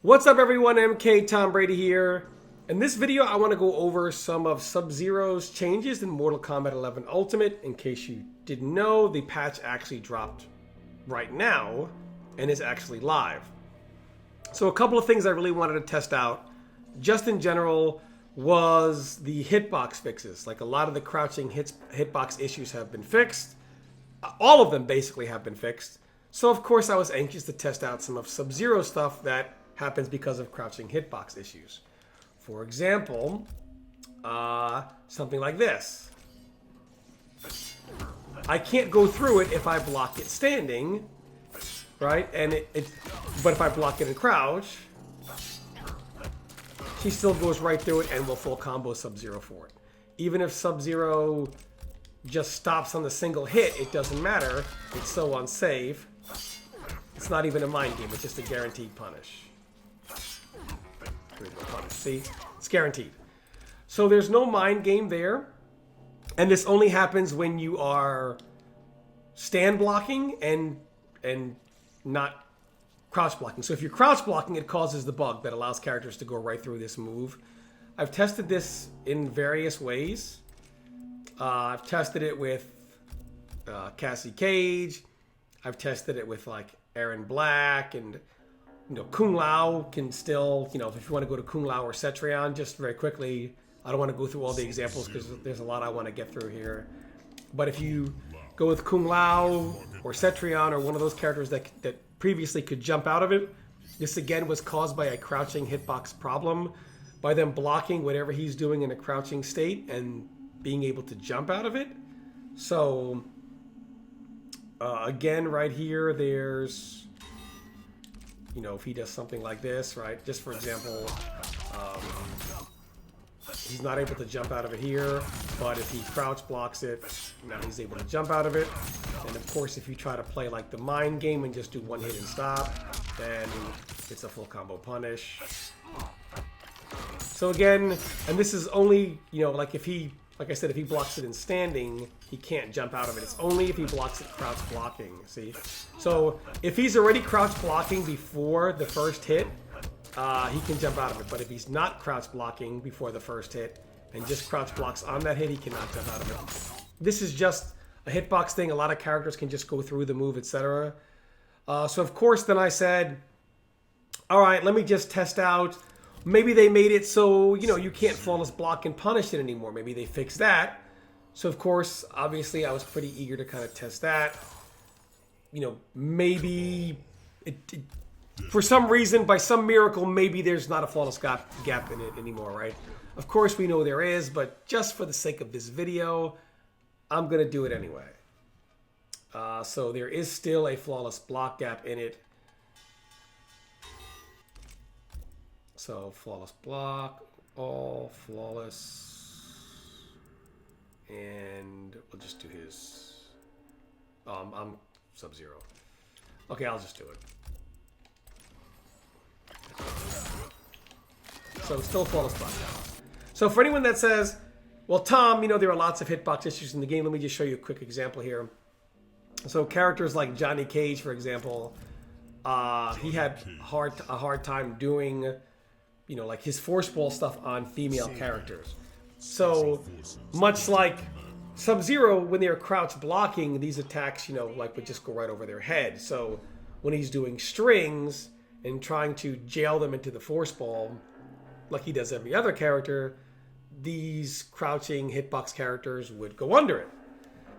What's up everyone, MK Tom Brady here. In this video I want to go over some of Sub-Zero's changes in Mortal Kombat 11 Ultimate. In case you didn't know, the patch actually dropped right now and is actually live. So a couple of things I really wanted to test out, just in general, was the hitbox fixes. Like a lot of the crouching hitbox issues have been fixed. All of them basically have been fixed. So of course I was anxious to test out some of Sub-Zero stuff that happens because of crouching hitbox issues. For example, something like this. I can't go through it if I block it standing, right? But if I block it in crouch, she still goes right through it and will full combo Sub-Zero for it. Even if Sub-Zero just stops on the single hit, it doesn't matter. It's so unsafe. It's not even a mind game, it's just a guaranteed punish. See? It's guaranteed. So there's no mind game there. And this only happens when you are stand blocking and not crouch blocking. So if you're crouch blocking, it causes the bug that allows characters to go right through this move. I've tested this in various ways. I've tested it with Johny Cage. I've tested it with like Aaron Black, and Kung Lao can still, if you want to go to Kung Lao or Cetrion, just very quickly. I don't want to go through all the examples because there's a lot I want to get through here. But if you go with Kung Lao or Cetrion or one of those characters that previously could jump out of it, this again was caused by a crouching hitbox problem, by them blocking whatever he's doing in a crouching state and being able to jump out of it. So again, right here, there's, if he does something like this, right? Just for example, he's not able to jump out of it here, but if he crouch blocks it, now he's able to jump out of it. And of course, if you try to play like the mind game and just do one hit and stop, then it's a full combo punish. So again, and this is only, like I said, if he blocks it in standing, he can't jump out of it. It's only if he blocks it crouch blocking, see? So if he's already crouch blocking before the first hit, he can jump out of it. But if he's not crouch blocking before the first hit and just crouch blocks on that hit, he cannot jump out of it. This is just a hitbox thing. A lot of characters can just go through the move, etc. So of course, then I said, all right, let me just test out. Maybe they made it so, you can't flawless block and punish it anymore. Maybe they fixed that. So, of course, obviously, I was pretty eager to kind of test that. Maybe, for some reason, by some miracle, maybe there's not a flawless gap in it anymore, right? Of course, we know there is, but just for the sake of this video, I'm going to do it anyway. So, there is still a flawless block gap in it. So flawless block, all flawless, and we'll just do his, I'm Sub-Zero. Okay, I'll just do it. So still flawless block. So for anyone that says, well, Tom, there are lots of hitbox issues in the game, let me just show you a quick example here. So characters like Johny Cage, for example, he had a hard time doing like his force ball stuff on female characters. So much like Sub-Zero, when they're crouch blocking, these attacks, would just go right over their head. So when he's doing strings and trying to jail them into the force ball, like he does every other character, these crouching hitbox characters would go under it.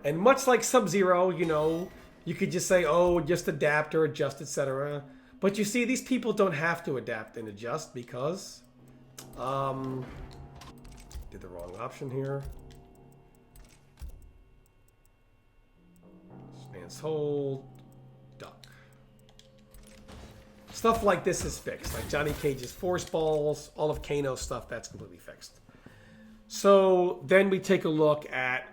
And much like Sub-Zero, you could just say, oh, just adapt or adjust, etc. But you see, these people don't have to adapt and adjust because, did the wrong option here. Stance hold, duck. Stuff like this is fixed. Like Johny Cage's force balls, all of Kano's stuff, that's completely fixed. So then we take a look at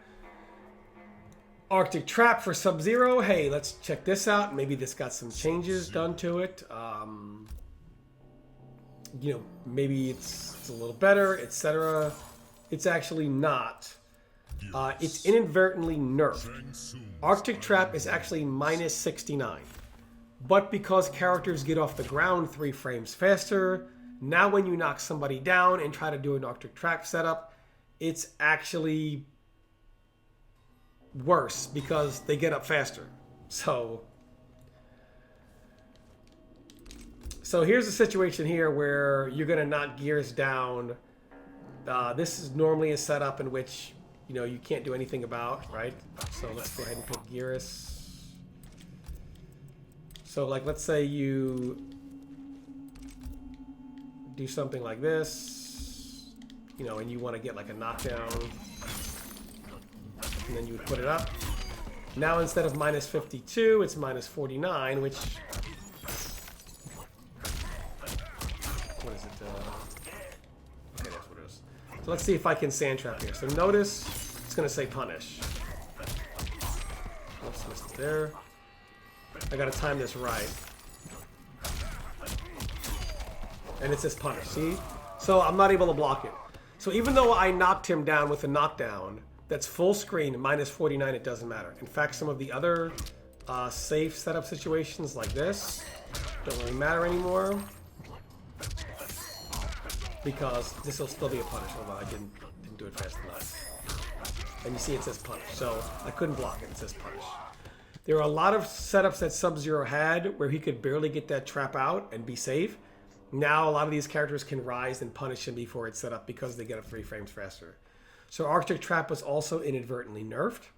Arctic Trap for Sub-Zero. Hey, let's check this out. Maybe this got some changes done to it. Maybe it's a little better, etc. It's actually not. It's inadvertently nerfed. Arctic Trap is actually minus 69. But because characters get off the ground 3 frames faster, now when you knock somebody down and try to do an Arctic trap setup, it's actually worse because they get up faster. So here's a situation here where you're going to knock Gears down. This is normally a setup in which, you know, you can't do anything about, right? So let's go ahead and put Gears. So like, let's say you do something like this, you know, and you want to get like a knockdown, and then you would put it up. Now instead of -52, it's -49, which, what is it? Okay, that's what it is. So let's see if I can sand trap here. So notice it's going to say punish. Oops, missed it there. I gotta time this right. And it says punish, see? So I'm not able to block it. So even though I knocked him down with a knockdown, that's full screen, -49, it doesn't matter. In fact, some of the other safe setup situations like this don't really matter anymore, because this will still be a punish, although I didn't do it fast enough. And you see it says punish, so I couldn't block it, it says punish. There are a lot of setups that Sub-Zero had where he could barely get that trap out and be safe. Now a lot of these characters can rise and punish him before it's set up because they get up 3 frames faster. So Arctic Trap was also inadvertently nerfed.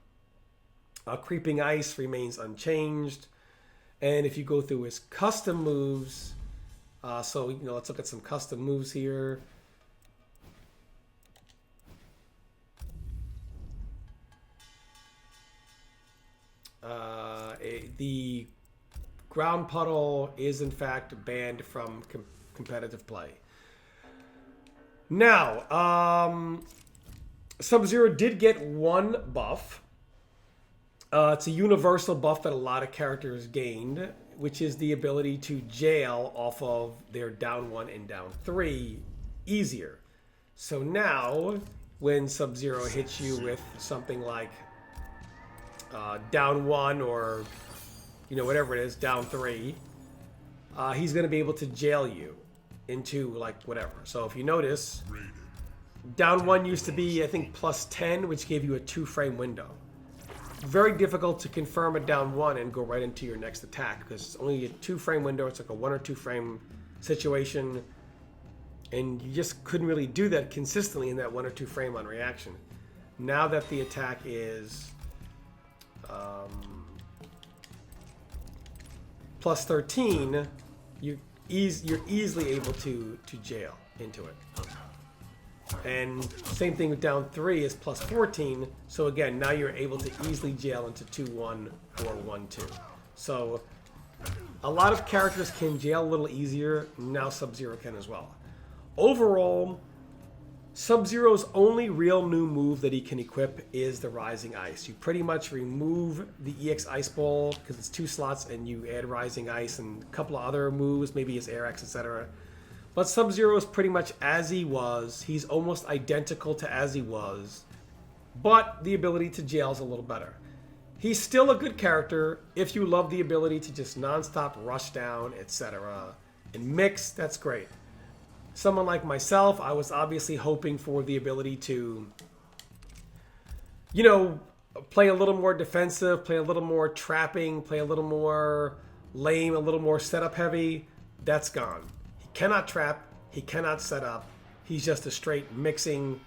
Creeping Ice remains unchanged. And if you go through his custom moves, so you know, let's look at some custom moves here. The ground puddle is in fact banned from competitive play. Now, Sub-Zero did get one buff. It's a universal buff that a lot of characters gained, which is the ability to jail off of their down 1 and down 3 easier. So now, when Sub-Zero hits you with something like down 1 or, you know, whatever it is, down 3, he's going to be able to jail you into, like, whatever. So if you notice, down 1 used to be, I think, +10, which gave you a 2-frame window. Very difficult to confirm a down 1 and go right into your next attack, because it's only a 2-frame window. It's like a 1 or 2 frame situation, and you just couldn't really do that consistently in that 1 or 2 frame on reaction. Now that the attack is +13, you're easily able to jail into it. And same thing with down 3 is +14. So again, now you're able to easily jail into 2-1 or 1-2. So a lot of characters can jail a little easier. Now Sub-Zero can as well. Overall, Sub-Zero's only real new move that he can equip is the Rising Ice. You pretty much remove the EX Ice Ball because it's 2 slots, and you add Rising Ice and a couple of other moves, maybe his Air X, etc. But Sub-Zero is pretty much as he was. He's almost identical to as he was, but the ability to jail is a little better. He's still a good character if you love the ability to just non-stop rush down, etc. And mix, that's great. Someone like myself, I was obviously hoping for the ability to, you know, play a little more defensive, play a little more trapping, play a little more lame, a little more setup heavy. That's gone. He cannot trap, he cannot set up. He's just a straight mixing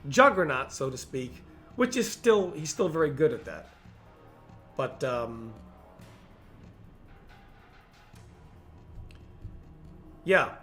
juggernaut, so to speak, which is still, he's still very good at that. But, yeah.